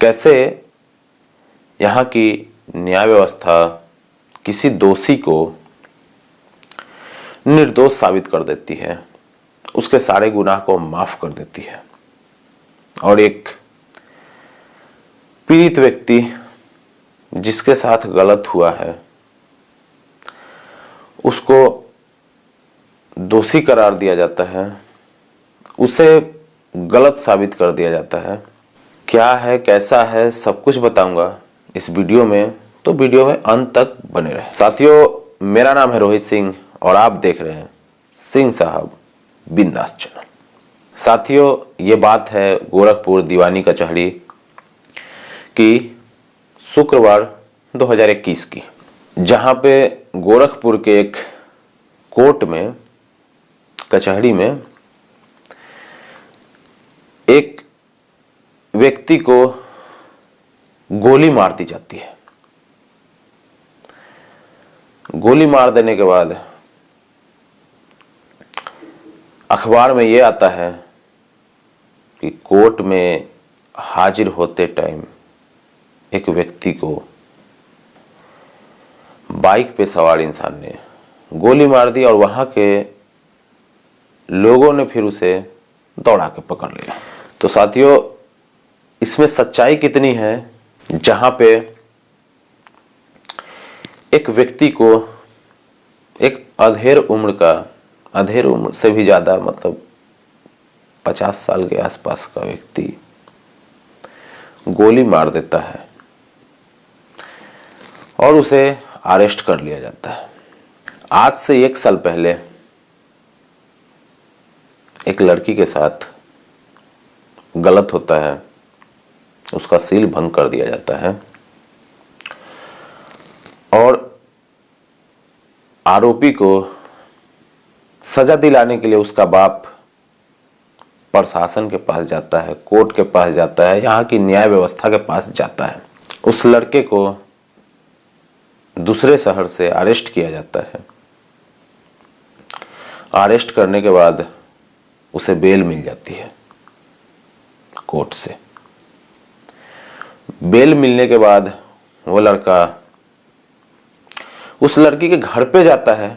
कैसे यहाँ की न्याय व्यवस्था किसी दोषी को निर्दोष साबित कर देती है, उसके सारे गुनाह को माफ कर देती है, और एक पीड़ित व्यक्ति जिसके साथ गलत हुआ है उसको दोषी करार दिया जाता है, उसे गलत साबित कर दिया जाता है। क्या है, कैसा है, सब कुछ बताऊंगा इस वीडियो में, तो वीडियो में अंत तक बने रहे। साथियों, मेरा नाम है रोहित सिंह और आप देख रहे हैं सिंह साहब बिंदास चैनल। साथियों, ये बात है गोरखपुर दीवानी कचहरी की शुक्रवार 2021 की, जहां पे गोरखपुर के एक कोर्ट में, कचहरी में एक व्यक्ति को गोली मार दी जाती है। गोली मार देने के बाद अखबार में यह आता है कि कोर्ट में हाजिर होते टाइम एक व्यक्ति को बाइक पे सवार इंसान ने गोली मार दी और वहां के लोगों ने फिर उसे दौड़ा के पकड़ लिया। तो साथियों, इसमें सच्चाई कितनी है, जहां पे एक व्यक्ति को, एक अधेड़ उम्र से भी ज्यादा, मतलब 50 साल के आसपास का व्यक्ति गोली मार देता है और उसे अरेस्ट कर लिया जाता है। आज से 1 साल पहले एक लड़की के साथ गलत होता है, उसका सील भंग कर दिया जाता है और आरोपी को सजा दिलाने के लिए उसका बाप प्रशासन के पास जाता है, कोर्ट के पास जाता है, यहाँ की न्याय व्यवस्था के पास जाता है। उस लड़के को दूसरे शहर से अरेस्ट किया जाता है। अरेस्ट करने के बाद उसे बेल मिल जाती है कोर्ट से। बेल मिलने के बाद वो लड़का उस लड़की के घर पे जाता है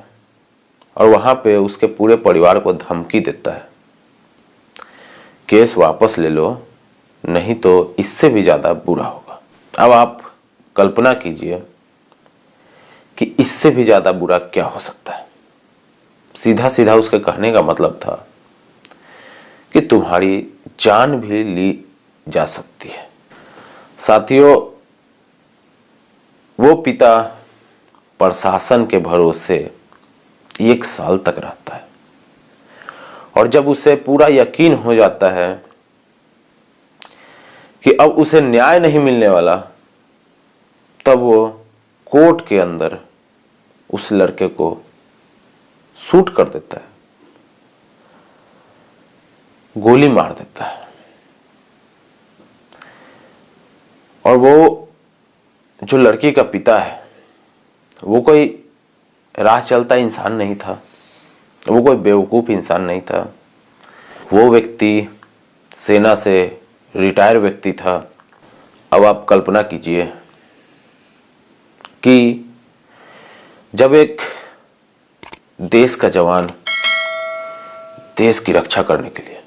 और वहां पे उसके पूरे परिवार को धमकी देता है, केस वापस ले लो, नहीं तो इससे भी ज्यादा बुरा होगा। अब आप कल्पना कीजिए कि इससे भी ज्यादा बुरा क्या हो सकता है। सीधा सीधा उसके कहने का मतलब था कि तुम्हारी जान भी ली जा सकती है। साथियों, वो पिता प्रशासन के भरोसे 1 साल तक रहता है और जब उसे पूरा यकीन हो जाता है कि अब उसे न्याय नहीं मिलने वाला, तब वो कोर्ट के अंदर उस लड़के को शूट कर देता है, गोली मार देता है। और वो जो लड़की का पिता है, वो कोई राह चलता इंसान नहीं था, वो कोई बेवकूफ इंसान नहीं था। वो व्यक्ति सेना से रिटायर व्यक्ति था। अब आप कल्पना कीजिए कि जब एक देश का जवान देश की रक्षा करने के लिए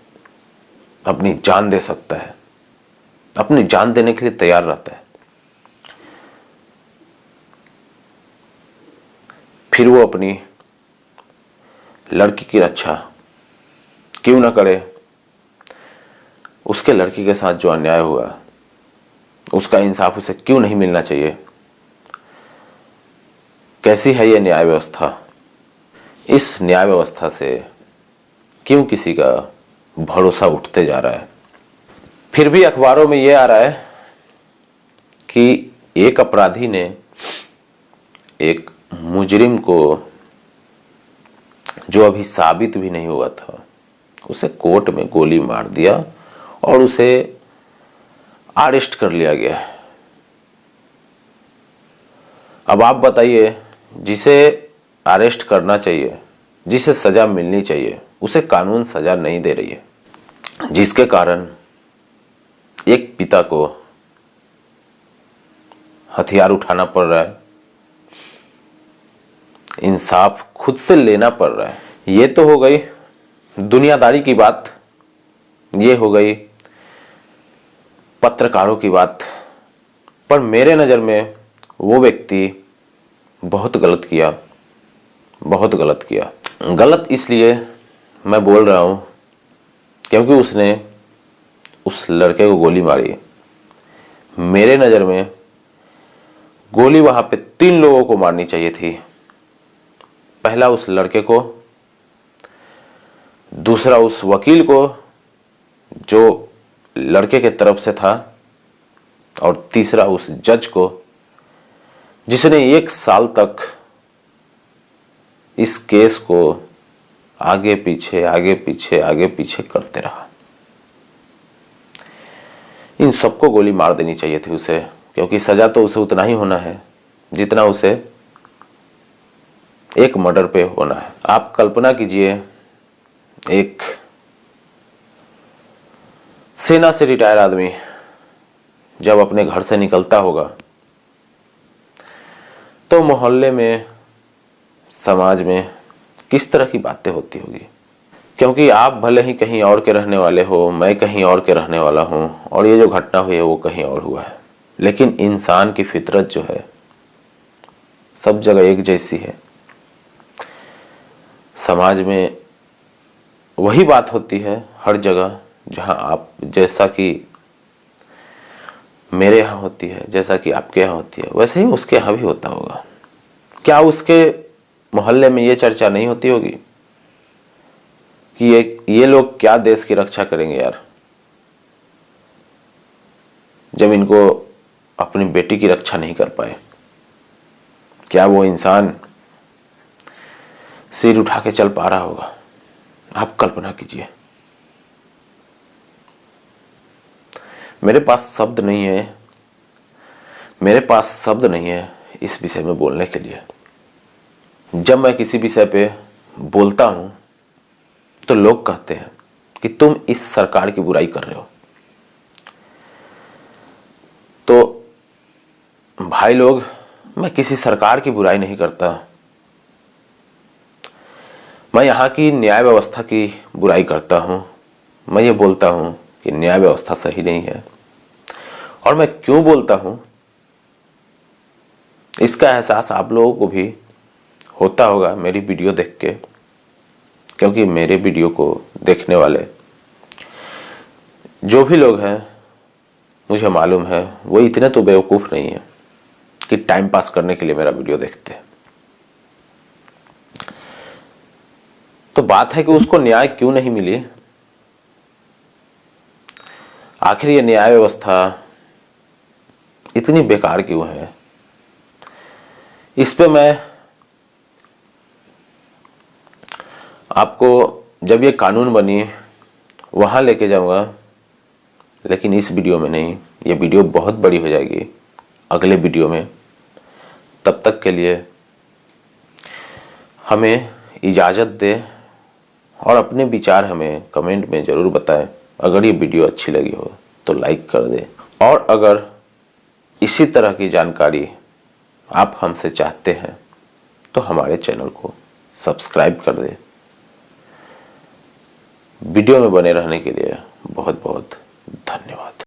अपनी जान दे सकता है, अपनी जान देने के लिए तैयार रहता है, फिर वो अपनी लड़की की रक्षा क्यों ना करे। उसके लड़की के साथ जो अन्याय हुआ, उसका इंसाफ उसे क्यों नहीं मिलना चाहिए। कैसी है ये न्याय व्यवस्था। इस न्याय व्यवस्था से क्यों किसी का भरोसा उठते जा रहा है। फिर भी अखबारों में यह आ रहा है कि एक अपराधी ने एक मुजरिम को, जो अभी साबित भी नहीं हुआ था, उसे कोर्ट में गोली मार दिया और उसे अरेस्ट कर लिया गया। अब आप बताइए, जिसे अरेस्ट करना चाहिए, जिसे सजा मिलनी चाहिए, उसे कानून सजा नहीं दे रही है, जिसके कारण एक पिता को हथियार उठाना पड़ रहा है, इंसाफ खुद से लेना पड़ रहा है। ये तो हो गई दुनियादारी की बात, ये हो गई पत्रकारों की बात। पर मेरे नज़र में वो व्यक्ति बहुत गलत किया, बहुत गलत किया। गलत इसलिए मैं बोल रहा हूँ क्योंकि उसने उस लड़के को गोली मारी। मेरे नज़र में गोली वहाँ पे 3 लोगों को मारनी चाहिए थी। पहला उस लड़के को, दूसरा उस वकील को जो लड़के के तरफ से था, और तीसरा उस जज को जिसने 1 साल तक इस केस को आगे पीछे आगे पीछे आगे पीछे करते रहा। इन सबको गोली मार देनी चाहिए थी उसे, क्योंकि सजा तो उसे उतना ही होना है जितना उसे एक मर्डर पे होना है। आप कल्पना कीजिए, एक सेना से रिटायर आदमी जब अपने घर से निकलता होगा तो मोहल्ले में, समाज में किस तरह की बातें होती होगी। क्योंकि आप भले ही कहीं और के रहने वाले हो, मैं कहीं और के रहने वाला हूं, और ये जो घटना हुई है वो कहीं और हुआ है, लेकिन इंसान की फितरत जो है सब जगह एक जैसी है। समाज में वही बात होती है हर जगह, जहां आप, जैसा कि मेरे यहाँ होती है, जैसा कि आपके यहाँ होती है, वैसे ही उसके यहाँ भी होता होगा। क्या उसके मोहल्ले में ये चर्चा नहीं होती होगी कि ये लोग क्या देश की रक्षा करेंगे यार, जब इनको अपनी बेटी की रक्षा नहीं कर पाए। क्या वो इंसान सिर उठा के चल पा रहा होगा? आप कल्पना कीजिए। मेरे पास शब्द नहीं है, मेरे पास शब्द नहीं है इस विषय में बोलने के लिए। जब मैं किसी विषय पे बोलता हूं तो लोग कहते हैं कि तुम इस सरकार की बुराई कर रहे हो। तो भाई लोग, मैं किसी सरकार की बुराई नहीं करता, मैं यहाँ की न्याय व्यवस्था की बुराई करता हूँ। मैं ये बोलता हूँ कि न्याय व्यवस्था सही नहीं है, और मैं क्यों बोलता हूँ इसका एहसास आप लोगों को भी होता होगा मेरी वीडियो देख के, क्योंकि मेरे वीडियो को देखने वाले जो भी लोग हैं, मुझे मालूम है वो इतने तो बेवकूफ़ नहीं है कि टाइम पास करने के लिए मेरा वीडियो देखते हैं। तो बात है कि उसको न्याय क्यों नहीं मिली। आखिर ये न्याय व्यवस्था इतनी बेकार क्यों है, इस पे मैं आपको जब ये कानून बनी वहां लेके जाऊंगा, लेकिन इस वीडियो में नहीं। ये वीडियो बहुत बड़ी हो जाएगी अगले वीडियो में। तब तक के लिए हमें इजाज़त दे, और अपने विचार हमें कमेंट में ज़रूर बताएं। अगर ये वीडियो अच्छी लगी हो तो लाइक कर दें, और अगर इसी तरह की जानकारी आप हमसे चाहते हैं तो हमारे चैनल को सब्सक्राइब कर दें। वीडियो में बने रहने के लिए बहुत बहुत धन्यवाद।